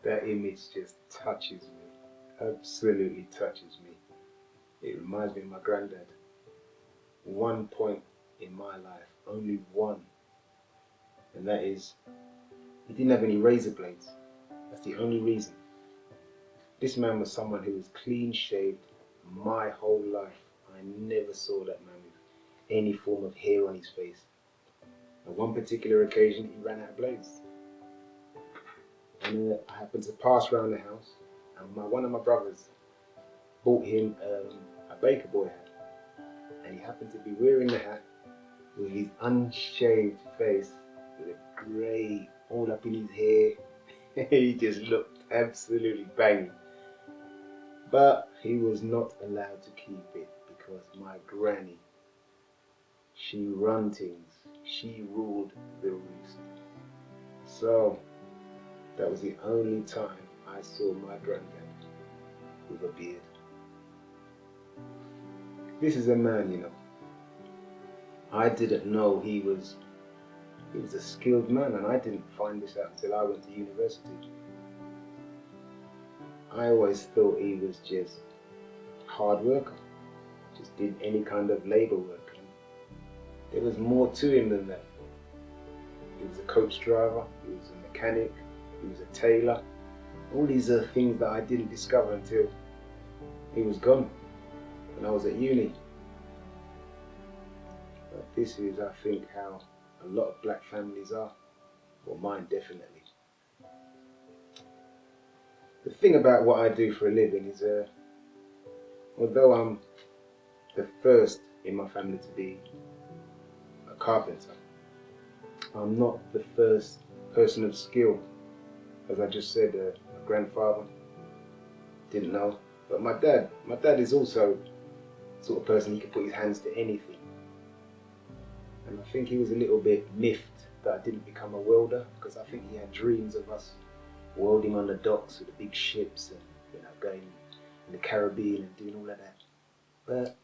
That image just touches me, absolutely touches me. It reminds me of my granddad. One point in my life, only one, and that is he didn't have any razor blades. That's the only reason. This man was someone who was clean shaved my whole life. I never saw that man with any form of hair on his face. On one particular occasion, he ran out of blades. And I happened to pass around the house, and one of my brothers bought him a baker boy hat. And he happened to be wearing the hat with his unshaved face, with a grey all up in his hair. He just looked absolutely banging. But he was not allowed to keep it because my granny, she run things. She ruled the roost. So that was the only time I saw my granddad with a beard. This is a man, you know. I didn't know he was a skilled man, and I didn't find this out until I went to university. I always thought he was just a hard worker, just did any kind of labor work. And there was more to him than that. He was a coach driver, he was a mechanic, he was a tailor. All these are things that I didn't discover until he was gone when I was at uni. But this is, I think, how a lot of black families are. Well, mine definitely. The thing about what I do for a living is, although I'm the first in my family to be a carpenter, I'm not the first person of skill. As I just said, my grandfather didn't know, but my dad is also the sort of person he could put his hands to anything. And I think he was a little bit miffed that I didn't become a welder, because I think he had dreams of us welding on the docks with the big ships and, you know, going in the Caribbean and doing all of that. But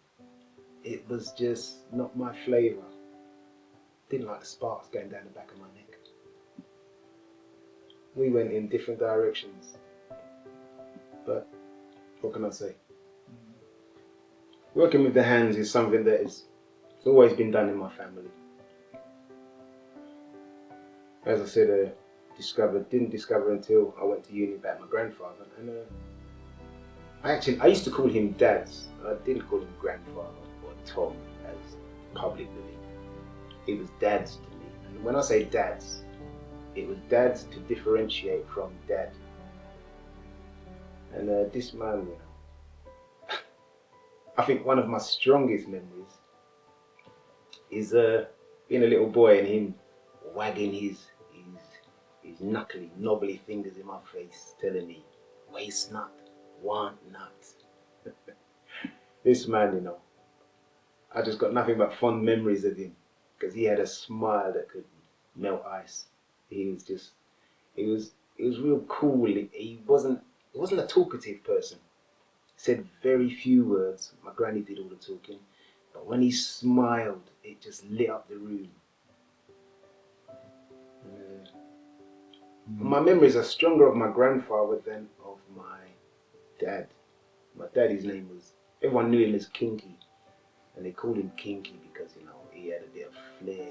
it was just not my flavour. Didn't like the sparks going down the back of my neck. We went in different directions. But what can I say? Working with the hands is something that it's always been done in my family. As I said, didn't discover until I went to uni about my grandfather, and I used to call him Dads. I didn't call him grandfather or Tom as public living. It was Dads to me, and when I say Dads, it was Dads to differentiate from Dad. And this man, you know, I think one of my strongest memories is being a little boy and him wagging his knuckly, knobbly fingers in my face, telling me, waste not, want not. This man, you know, I just got nothing but fond memories of him, because he had a smile that could melt ice. He was real cool. He wasn't a talkative person. Said very few words. My granny did all the talking, but when he smiled, it just lit up the room. My memories are stronger of my grandfather than of my dad. My daddy's name was, everyone knew him as Kinky, and they called him Kinky because, you know, he had a bit of flair.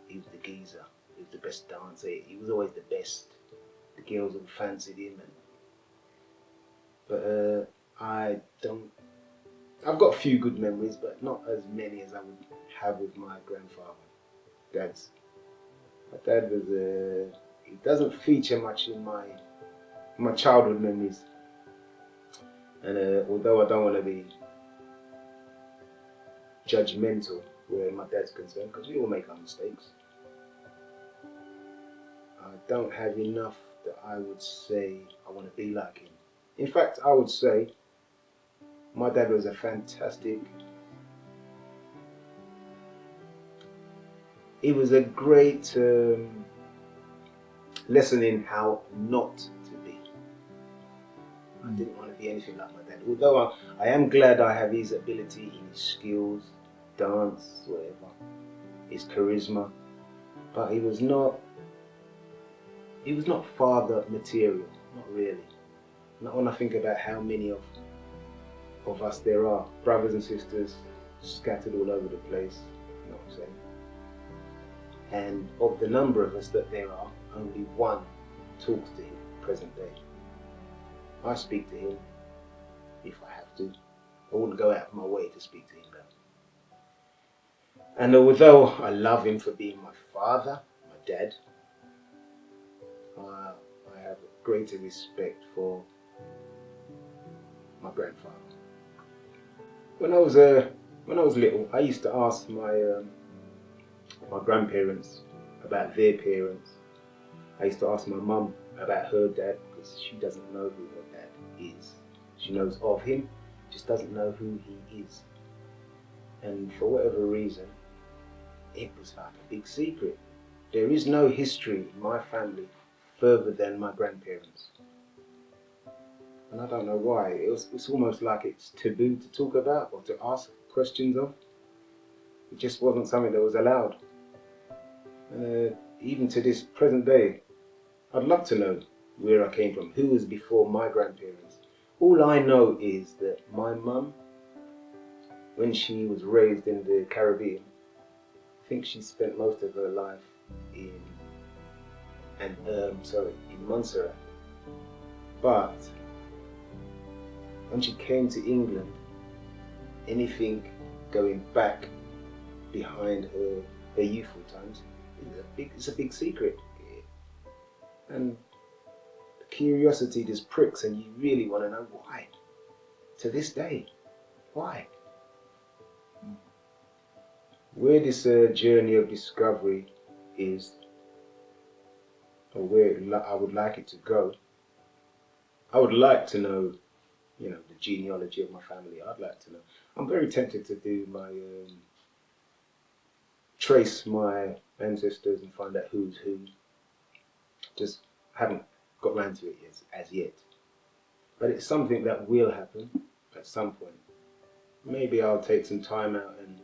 He was the geezer. He was the best dancer. He was always the best. The girls all fancied him, but I've got a few good memories, but not as many as I would have with my grandfather. My dad was he doesn't feature much in my childhood memories. And although I don't want to be judgmental where my dad's concerned, because we all make our mistakes, I don't have enough that I would say I want to be like him. In fact, I would say my dad was a fantastic, he was a great lesson in how not to be. I didn't want to be anything like my dad. Although I am glad I have his ability in his skills, dance, whatever, his charisma. But he was not he was not father material, not really. Not when I think about how many of us there are, brothers and sisters scattered all over the place, you know what I'm saying? And of the number of us that there are, only one talks to him present day. I speak to him if I have to. I wouldn't go out of my way to speak to him though. And although I love him for being my father, my dad, I have a greater respect for my grandfather. When I was little, I used to ask my grandparents about their parents. I used to ask my mum about her dad because she doesn't know who her dad is. She knows of him, just doesn't know who he is. And for whatever reason, it was like a big secret. There is no history in my family further than my grandparents. And I don't know why. It's almost like it's taboo to talk about or to ask questions of. It just wasn't something that was allowed. And even to this present day, I'd love to know where I came from, who was before my grandparents. All I know is that my mum, when she was raised in the Caribbean, I think she spent most of her life in Montserrat. But when she came to England, anything going back behind her youthful times, it's a big secret. And curiosity just pricks, and you really want to know why. To this day, why? Where this journey of discovery is, or where I would like it to go, I would like to know, the genealogy of my family. I'd like to know. I'm very tempted to do trace my ancestors and find out who's who. Just haven't got round to it as yet. But it's something that will happen at some point. Maybe I'll take some time out and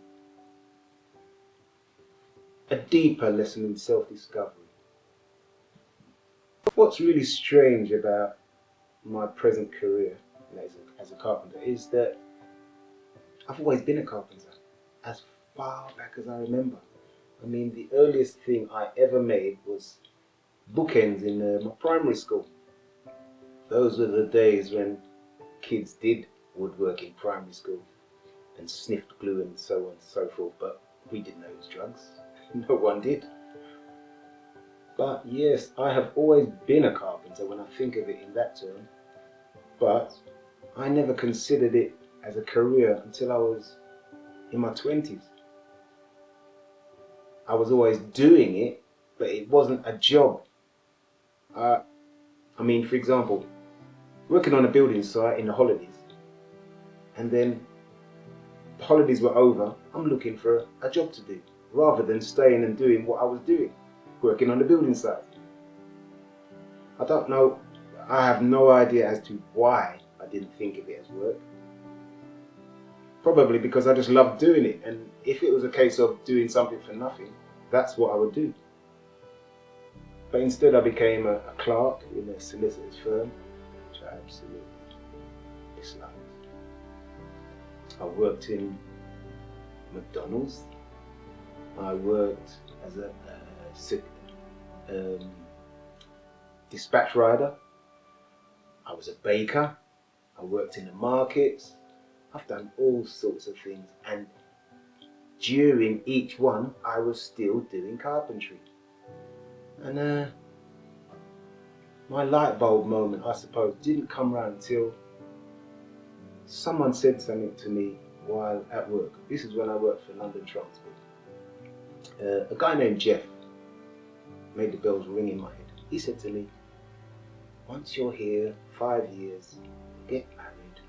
a deeper lesson in self-discovery. What's really strange about my present career as a carpenter is that I've always been a carpenter, as far back as I remember. I mean, the earliest thing I ever made was bookends in my primary school. Those were the days when kids did woodwork in primary school and sniffed glue and so on and so forth, but we didn't know it was drugs. No one did. But yes, I have always been a carpenter when I think of it in that term, but I never considered it as a career until I was in my 20s. I was always doing it, but it wasn't a job. I mean, for example, working on a building site in the holidays, and then the holidays were over, I'm looking for a job to do, rather than staying and doing what I was doing, working on the building site. I don't know, I have no idea as to why I didn't think of it as work. Probably because I just loved doing it, and if it was a case of doing something for nothing, that's what I would do. But instead I became a clerk in a solicitor's firm, which I absolutely disliked. I worked in McDonald's. I worked as a dispatch rider. I was a baker. I worked in the markets. I've done all sorts of things, and during each one I was still doing carpentry. And my light bulb moment, I suppose, didn't come round until someone said something to me while at work. This is when I worked for London Transport. A guy named Jeff made the bells ring in my head. He said to me, once you're here 5 years, get married,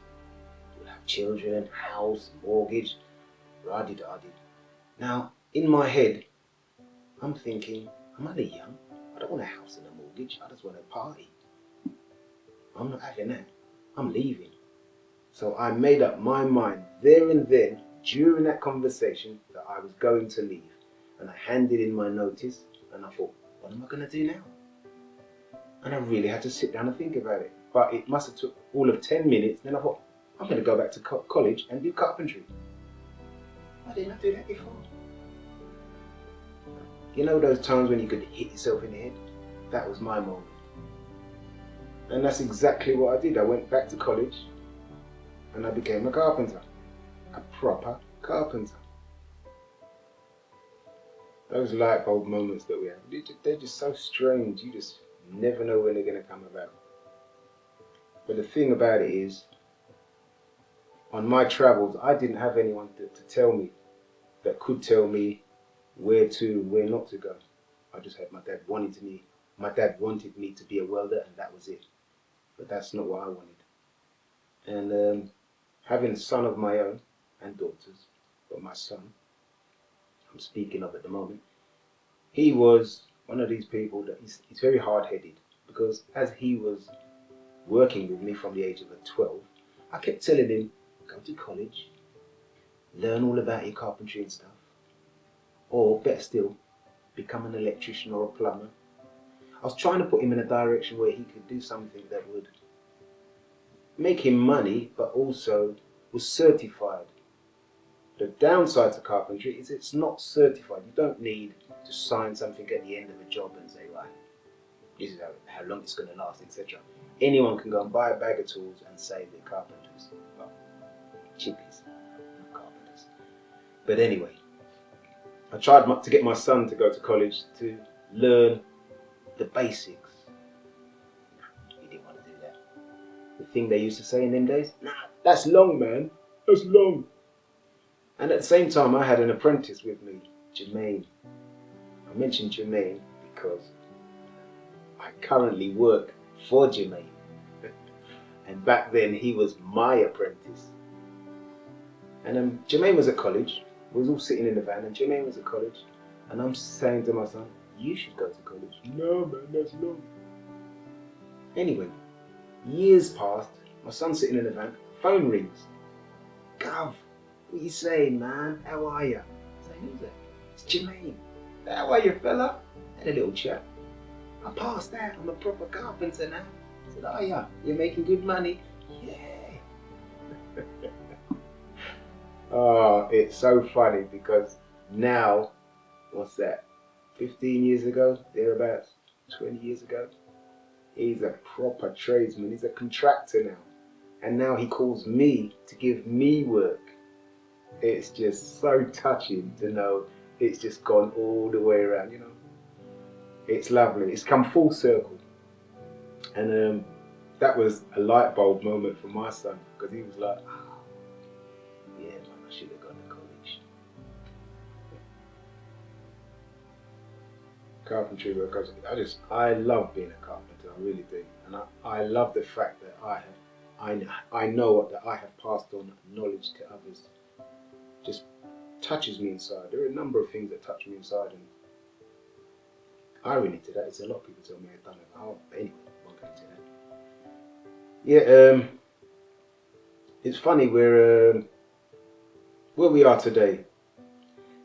you'll have children, house, mortgage, rah-di-dah-di. Now, in my head, I'm thinking, I'm only young. I don't want a house and a mortgage. I just want a party. I'm not having that. I'm leaving. So I made up my mind there and then, during that conversation, that I was going to leave. And I handed in my notice, and I thought, what am I going to do now? And I really had to sit down and think about it. But it must have took all of 10 minutes. Then I thought, I'm going to go back to college and do carpentry. Why didn't I do that before? You know those times when you could hit yourself in the head? That was my moment. And that's exactly what I did. I went back to college and I became a carpenter. A proper carpenter. Those light bulb moments that we have, they're just so strange. You just never know when they're going to come about. But the thing about it is, on my travels, I didn't have anyone to tell me, that could tell me where to, where not to go. I just had my dad wanted me to be a welder, and that was it. But that's not what I wanted. And having a son of my own, and daughters, but my son, I'm speaking of at the moment, he was one of these people that he's very hard-headed, because as he was working with me from the age of 12, I kept telling him, go to college, learn all about your carpentry and stuff, or better still, become an electrician or a plumber. I was trying to put him in a direction where he could do something that would make him money, but also was certified. The downside to carpentry is it's not certified. You don't need to sign something at the end of a job and say, right, this is how long it's going to last, etc. Anyone can go and buy a bag of tools and say they're carpenters. Well, chippies, not carpenters. But anyway, I tried to get my son to go to college to learn the basics. He didn't want to do that. The thing they used to say in them days, nah, that's long, man, that's long. And at the same time, I had an apprentice with me, Jermaine. I mentioned Jermaine because I currently work for Jermaine. And back then, he was my apprentice. And Jermaine was at college. We was all sitting in the van, and Jermaine was at college. And I'm saying to my son, you should go to college. No, man, that's long. Anyway, years passed. My son's sitting in the van. Phone rings. Gov, what you saying, man? How are you? I say, who's that? It's Jermaine. How are you, fella? Had a little chat. I passed that. I'm a proper carpenter now. I said, oh yeah, you're making good money? Yeah. Oh, it's so funny because now, what's that, 15 years ago, thereabouts, 20 years ago, he's a proper tradesman. He's a contractor now. And now he calls me to give me work. It's just so touching to know it's just gone all the way around, you know. It's lovely. It's come full circle. And that was a light bulb moment for my son, because he was like, oh, yeah, man, I should have gone to college. Carpentry work, I love being a carpenter, I really do. And I love the fact that I know that I have passed on knowledge to others. Just touches me inside. There are a number of things that touch me inside, and I relate to that. It's a lot of people tell me I've done it. But anyway, I won't go into that. Yeah, it's funny where we are today.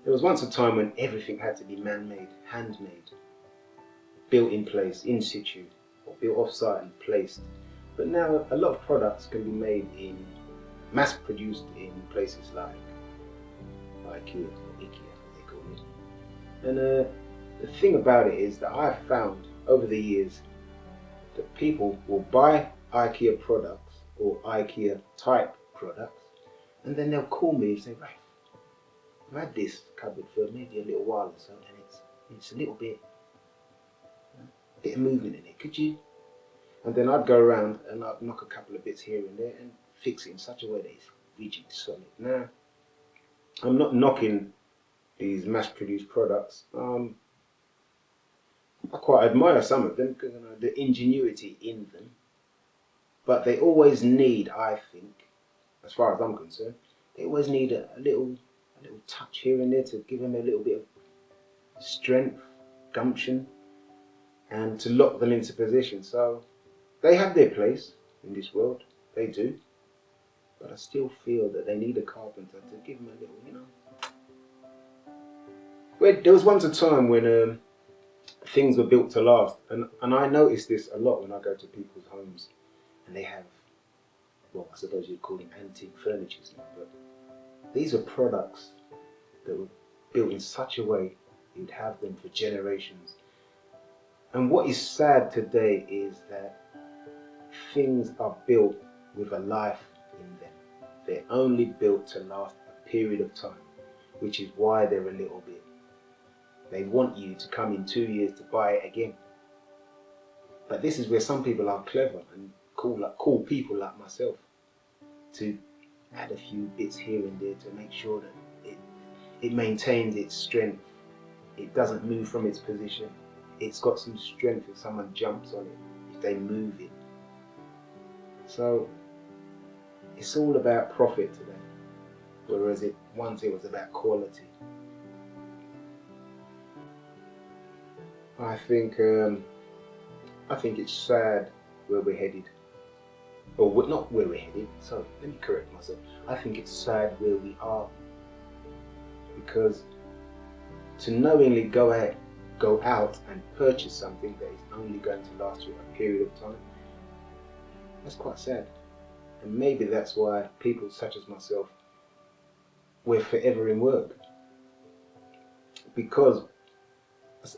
There was once a time when everything had to be man-made, handmade, built in place, in situ, or built off-site and placed. But now a lot of products can be made mass-produced in places like IKEA, or IKEA, as they call it. And the thing about it is that I've found over the years that people will buy IKEA products or IKEA type products, and then they'll call me and say, Raph, I've had this cupboard for maybe a little while or so, and it's a little bit of movement in it. Could you? And then I'd go around and I'd knock a couple of bits here and there and fix it in such a way that it's rigid, solid. Now, I'm not knocking these mass-produced products. I quite admire some of them because the ingenuity in them, but they always need, I think, as far as I'm concerned, they always need a little touch here and there to give them a little bit of strength, gumption, and to lock them into position. So they have their place in this world, they do, but I still feel that they need a carpenter to give them a little, you know. There was once a time when things were built to last. And I notice this a lot when I go to people's homes and they have, well, I suppose you'd call them antique furniture now, but these are products that were built in such a way you'd have them for generations. And what is sad today is that things are built with a life in them. They're only built to last a period of time, which is why they're a little bit. They want you to come in 2 years to buy it again. But this is where some people are clever and cool people like myself to add a few bits here and there to make sure that it maintains its strength. It doesn't move from its position. It's got some strength if someone jumps on it, if they move it. So it's all about profit today, whereas once it was about quality. I think it's sad where we're headed. Or not where we're headed, sorry, let me correct myself. I think it's sad where we are. Because to knowingly go out and purchase something that is only going to last you a period of time, that's quite sad. And maybe that's why people such as myself, we're forever in work. Because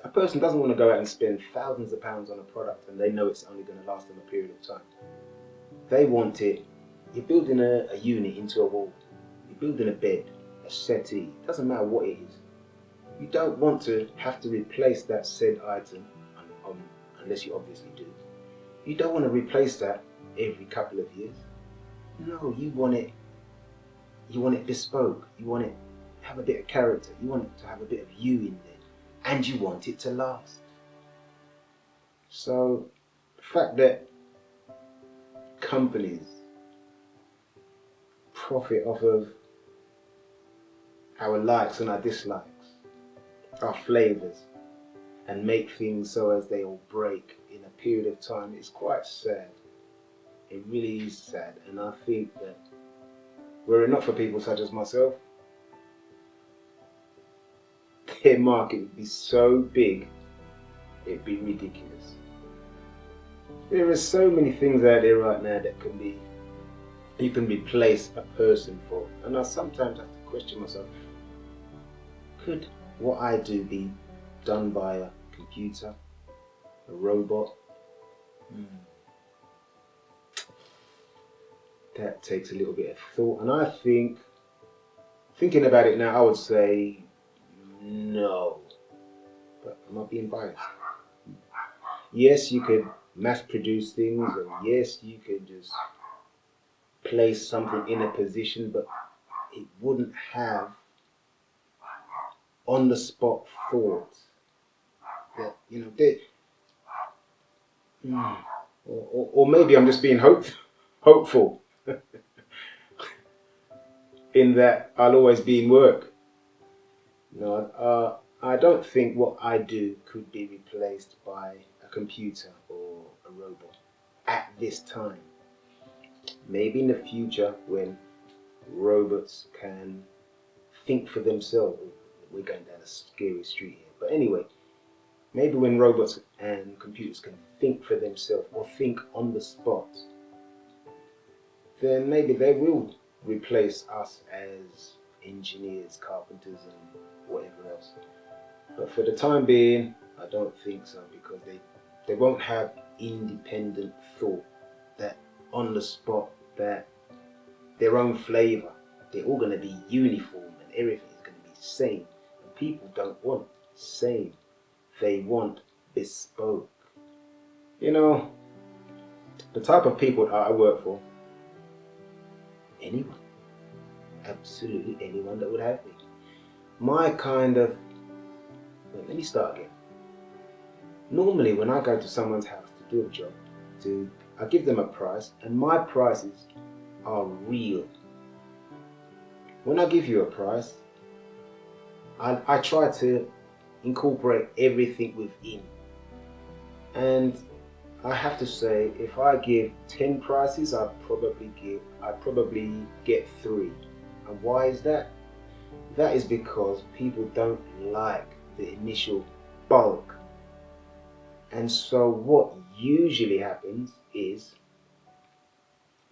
a person doesn't want to go out and spend thousands of pounds on a product and they know it's only going to last them a period of time. They want it. You're building a unit into a wall. You're building a bed, a settee. It doesn't matter what it is. You don't want to have to replace that said item, unless you obviously do. You don't want to replace that every couple of years. No, you want it bespoke. You want it to have a bit of character. You want it to have a bit of you in there. And you want it to last. So the fact that companies profit off of our likes and our dislikes, our flavours, and make things so as they all break in a period of time, it's quite sad. It really is sad. And I think that were it not for people such as myself, their market would be so big, it'd be ridiculous. There are so many things out there right now that you can replace a person for. And I sometimes have to question myself, could what I do be done by a computer, a robot? That takes a little bit of thought. And I think, thinking about it now, I would say no. But am I being biased? Yes, you could mass produce things, and yes, you could just place something in a position, but it wouldn't have on the spot thought that, or maybe I'm just being hopeful in that I'll always be in work. No, I don't think what I do could be replaced by a computer or a robot at this time. Maybe in the future when robots can think for themselves. We're going down a scary street here. But anyway, maybe when robots and computers can think for themselves or think on the spot, then maybe they will replace us as engineers, carpenters and whatever else. But for the time being, I don't think so, because they won't have independent thought, that on the spot, that their own flavour. They're all going to be uniform and everything is going to be same. And people don't want same. They want bespoke. The type of people I work for, anyone, absolutely anyone that would have me. Let me start again. Normally when I go to someone's house to do a job, I give them a price, and my prices are real. When I give you a price, I try to incorporate everything within. And I have to say, if I give 10 prices, I probably get 3. And why is that? That is because people don't like the initial bulk And so what usually happens is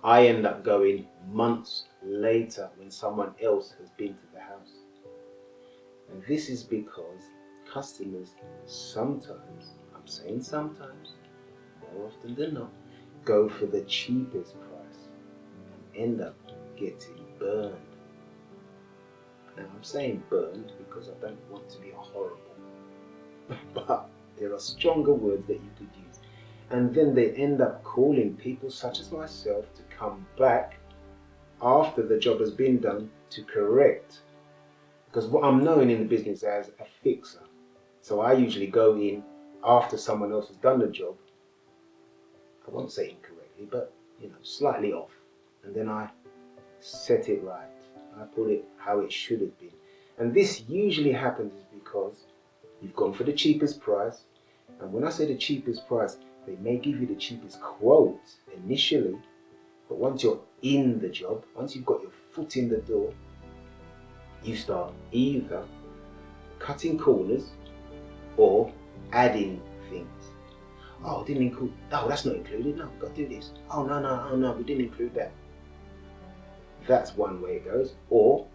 I end up going months later when someone else has been to the house. And this is because customers sometimes, I'm saying sometimes, more often than not, go for the cheapest price and end up getting burned. Now I'm saying burned because I don't want to be horrible, but there are stronger words that you could use. And then they end up calling people such as myself to come back after the job has been done to correct. Because what I'm known in the business as a fixer. So I usually go in after someone else has done the job. I won't say incorrectly, but slightly off. And then I set it right. I put it how it should have been. And this usually happens because you've gone for the cheapest price. And when I say the cheapest price, they may give you the cheapest quote initially, but once you're in the job, once you've got your foot in the door, you start either cutting corners or adding things. Oh, didn't include, oh, that's not included, no, got to do this. Oh, no, we didn't include that. That's one way it goes. Or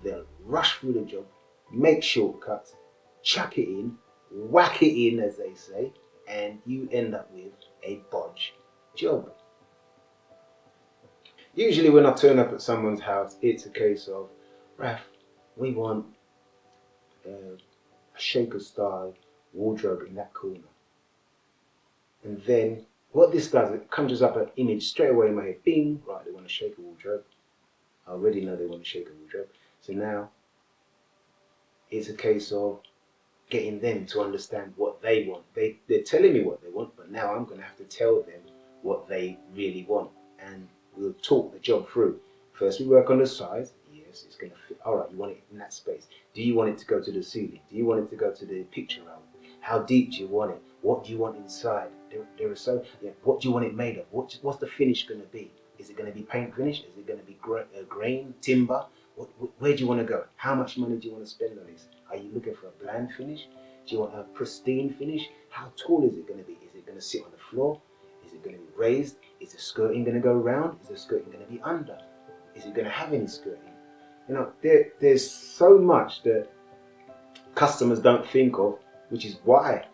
they'll rush through the job, make shortcuts, chuck it in, whack it in, as they say, and you end up with a bodge job. Usually when I turn up at someone's house, it's a case of, Raph, we want a shaker style wardrobe in that corner. And then what this does, it conjures up an image straight away in my head. Bing, right, they want a shaker wardrobe. I already know they want a shaker wardrobe. So now it's a case of getting them to understand what they want. They're telling me what they want, but now I'm going to have to tell them what they really want. And we'll talk the job through. First we work on the size. Yes, it's going to fit. All right, you want it in that space. Do you want it to go to the ceiling? Do you want it to go to the picture album? How deep do you want it? What do you want inside? There are so, what do you want it made of? What's the finish going to be? Is it going to be paint finish? Is it going to be grain, timber? Where do you want to go? How much money do you want to spend on this? Are you looking for a bland finish? Do you want a pristine finish? How tall is it going to be? Is it going to sit on the floor? Is it going to be raised? Is the skirting going to go round? Is the skirting going to be under? Is it going to have any skirting? There's so much that customers don't think of, which is why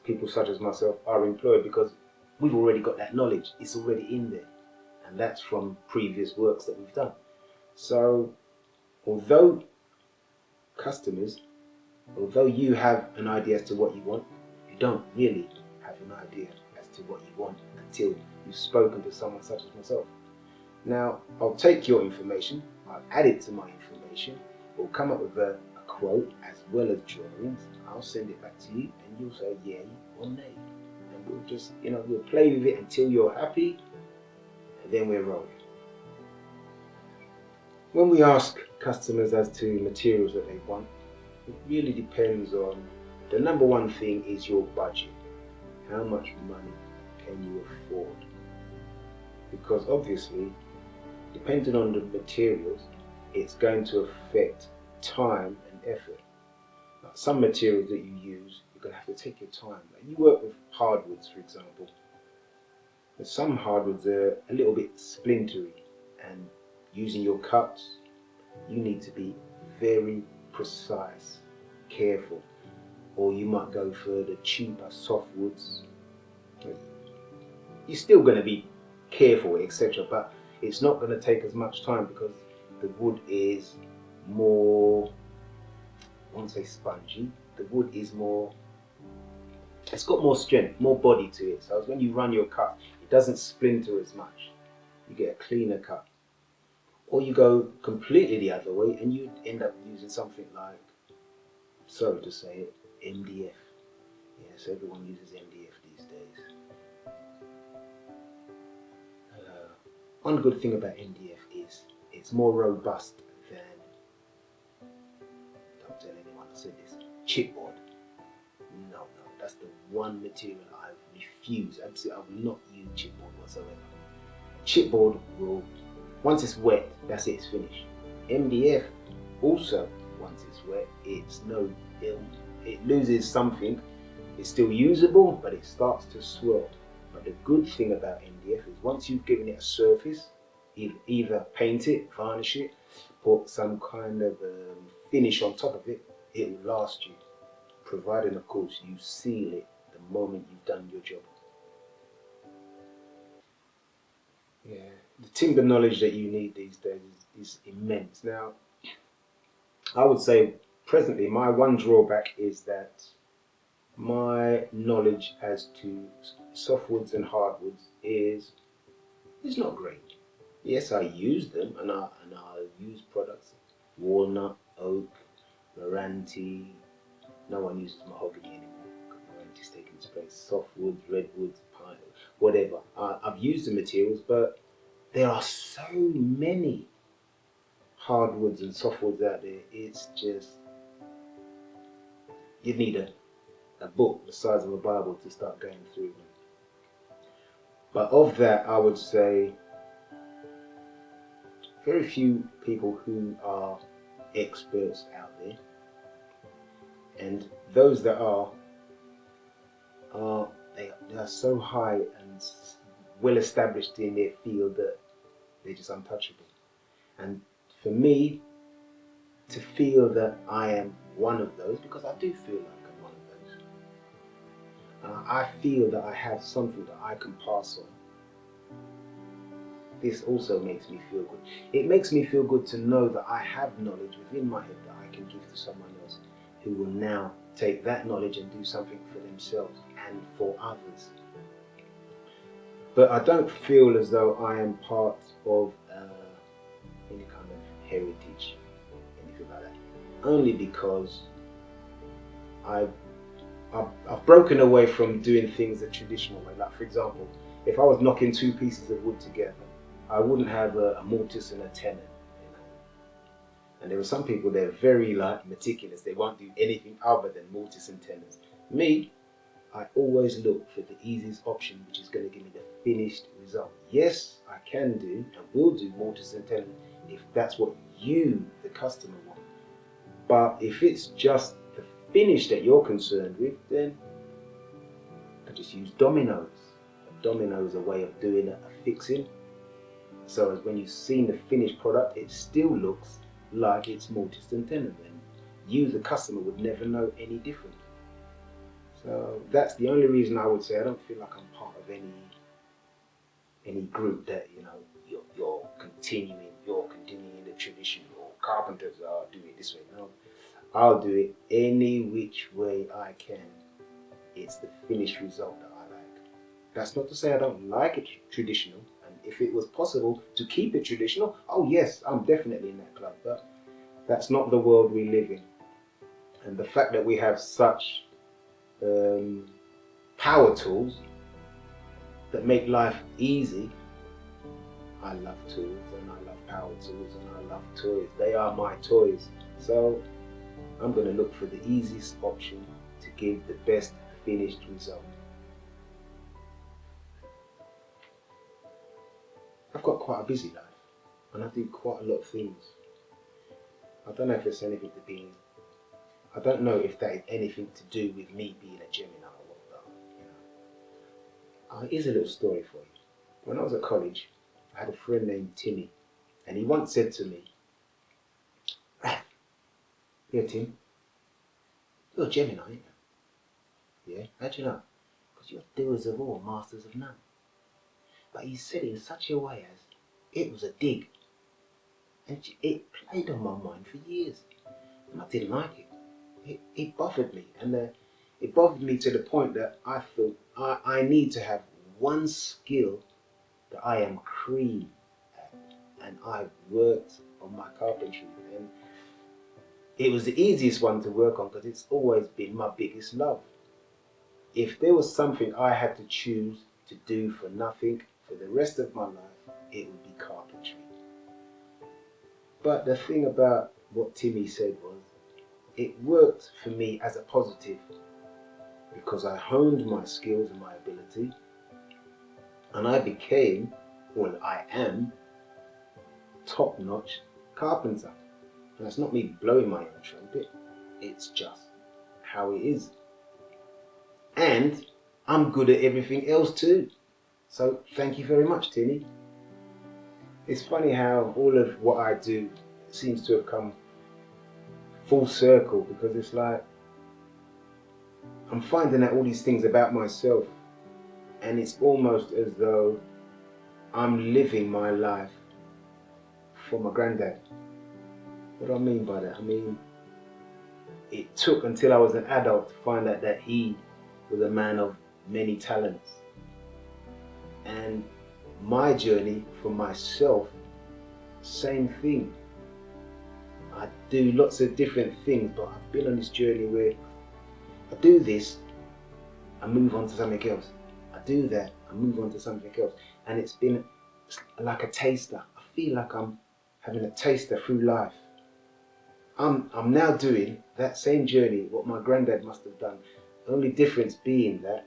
people such as myself are employed, because we've already got that knowledge. It's already in there. And that's from previous works that we've done. So although you have an idea as to what you want, you don't really have an idea as to what you want until you've spoken to someone such as myself. Now, I'll take your information, I'll add it to my information, we'll come up with a quote as well as drawings. I'll send it back to you and you'll say yay or nay. And we'll just, we'll play with it until you're happy, and then we're rolling. When we ask customers as to materials that they want, it really depends on, the number one thing is your budget. How much money can you afford? Because obviously, depending on the materials, it's going to affect time and effort. Now, some materials that you use, you're going to have to take your time. Like you work with hardwoods, for example. But some hardwoods are a little bit splintery, and using your cuts, you need to be very precise, careful. Or you might go for the cheaper softwoods. You're still going to be careful, etc., but it's not going to take as much time because the wood is more, I won't say spongy, the wood is more, it's got more strength, more body to it. So when you run your cut, it doesn't splinter as much. You get a cleaner cut. Or you go completely the other way and you end up using something like, sorry to say it, MDF. Yes, everyone uses MDF these days. One good thing about MDF is it's more robust than, don't tell anyone I said this, chipboard. No, that's the one material I refuse. Absolutely, I will not use chipboard whatsoever. Chipboard will, once it's wet, that's it, it's finished. MDF also, once it's wet, it loses something, It's still usable, but it starts to swirl. But the good thing about MDF is once you've given it a surface, either paint it, varnish it, put some kind of finish on top of it, it will last you, providing of course you seal it the moment you've done your job. Yeah, the timber knowledge that you need these days is immense. Now, I would say presently my one drawback is that my knowledge as to softwoods and hardwoods is not great. Yes, I use them and I use products walnut, oak, Meranti. No one uses mahogany anymore because Meranti's taken its place. Softwoods, redwoods, pine, whatever. I've used the materials, but there are so many hardwoods and softwoods out there. It's just you need a book the size of a Bible to start going through them. But of that, I would say very few people who are experts out there, and those that are they are so high and well established in their field that they're just untouchable. And for me to feel that I am one of those, because I do feel like I'm one of those, I feel that I have something that I can pass on. This also makes me feel good. It makes me feel good to know that I have knowledge within my head that I can give to someone else who will now take that knowledge and do something for themselves and for others. But I don't feel as though I am part of any kind of heritage, anything like that. Only because I've broken away from doing things the traditional way. Like for example, if I was knocking two pieces of wood together, I wouldn't have a mortise and a tenon, you know. And there are some people that are very meticulous. They won't do anything other than mortise and tenons. Me, I always look for the easiest option, which is going to give me the finished result. Yes, I can do and will do mortise and tenon if that's what you, the customer, want. But if it's just the finish that you're concerned with, then I just use dominoes. A domino is a way of doing a fixing. So as when you've seen the finished product, it still looks like it's mortise and tenon, and you, the customer, would never know any different. So that's the only reason I would say I don't feel like I'm part of any group that, you know, you're continuing the tradition, or carpenters are doing it this way. No, I'll do it any which way I can. It's the finished result that I like. That's not to say I don't like it traditional, and if it was possible to keep it traditional, oh yes, I'm definitely in that club, but that's not the world we live in. And the fact that we have such power tools that make life easy. I love tools and I love power tools and I love toys. They are my toys. So I'm going to look for the easiest option to give the best finished result. I've got quite a busy life and I do quite a lot of things. I don't know if it's anything to be, I don't know if that is anything to do with me being a Gemini or what, but you know. Here's a little story for you. When I was at college, I had a friend named Timmy, and he once said to me, Raph, yeah Tim, you're a Gemini, aren't you? Yeah, how'd you know? Because you're doers of all, masters of none. But he said it in such a way as it was a dig, and it played on my mind for years, and I didn't like it. It bothered me, and it bothered me to the point that I thought I need to have one skill that I am cream at, and I worked on my carpentry, and it was the easiest one to work on because it's always been my biggest love. If there was something I had to choose to do for nothing for the rest of my life, it would be carpentry. But the thing about what Timmy said was, it worked for me as a positive because I honed my skills and my ability, and I became, well, I am, top-notch carpenter. And that's not me blowing my own trumpet, it's just how it is. And I'm good at everything else too. So thank you very much, Tinny. It's funny how all of what I do seems to have come full circle, because it's like I'm finding out all these things about myself, and it's almost as though I'm living my life for my granddad. What do I mean by that? I mean, it took until I was an adult to find out that he was a man of many talents. And my journey for myself, same thing. I do lots of different things, but I've been on this journey where I do this, I move on to something else. I do that, I move on to something else. And it's been like a taster. I feel like I'm having a taster through life. I'm now doing that same journey, what my granddad must have done. The only difference being that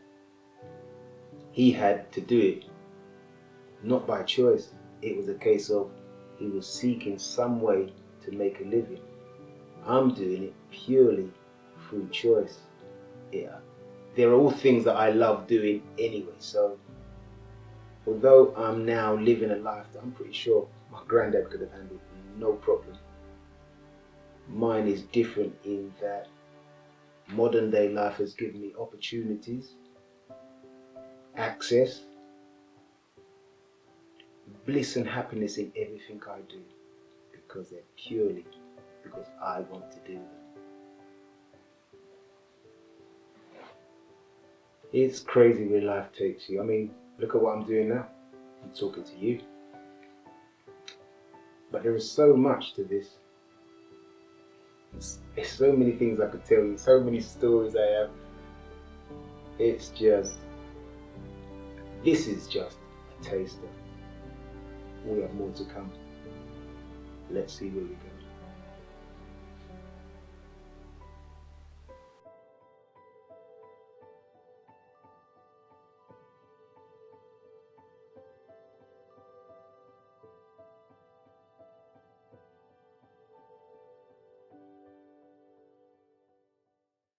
he had to do it, not by choice. It was a case of he was seeking some way to make a living. I'm doing it purely through choice. Yeah. They're all things that I love doing anyway. So although I'm now living a life that I'm pretty sure my granddad could have handled no problem, mine is different in that modern day life has given me opportunities, access, bliss and happiness in everything I do, because they're purely because I want to do them. It's crazy where life takes you. I mean, look at what I'm doing now. I'm talking to you. But there is so much to this. There's so many things I could tell you, so many stories I have. It's just, this is just a taster. We have more to come. Let's see where we go.